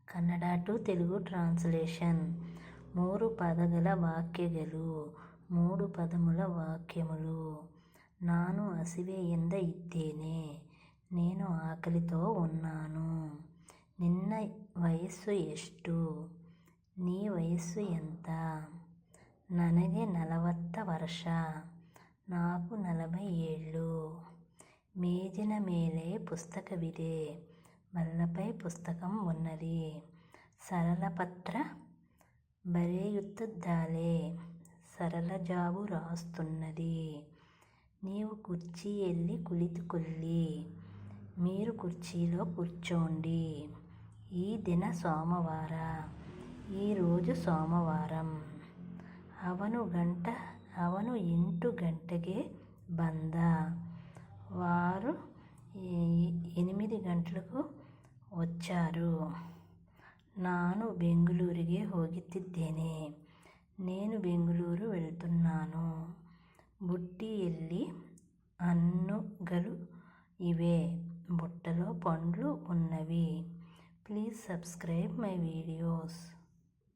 Kannada to Telugu translation. 3 పదగల వాక్యಗಳು, 3 పదముల వాక్యములు. ನಾನು ಹಸಿವೆಯಿಂದ ಇದ್ದೇನೆ, నేను ఆకలితో ఉన్నాను. ನಿನ್ನ ವಯಸ್ಸು ಎಷ್ಟು, నీ వయస్సు ఎంత. ನನಗೆ 40 ವರ್ಷ, నాకు 40 ఏళ్ళు. ಮೇಜಿನ ಮೇಲೆ ಪುಸ್ತಕವಿದೆ, బల్లపై పుస్తకం ఉన్నది. సరళ పత్ర బರೆಯುತ್ತಿದ್ದಾಳೆ, సరళ జాబు రాస్తున్నది. నీవు కుర్చీಯಲ್ಲಿ ಕುಳಿತುಕೊಳ್ಳಿ, మీరు కుర్చీలో కూర్చోండి. ఈ దిన సోమవాರ, ఈరోజు సోమవారం. ಅವನು 8 ಗಂಟೆಗೆ ಬಂದ, వారు 8 ಗಂಟలకు వచ్చారు. ನಾನು ಬೆಂಗಳೂರಿಗೆ ಹೋಗುತ್ತಿದ್ದೇನೆ, నేను బెంగళూరు వెళ్తున్నాను. బుట్టిಯಲ್ಲಿ ಹಣ್ಣುಗಳು ఇవే, బుట్టలో పండ్లు ఉన్నవి. Please subscribe my videos.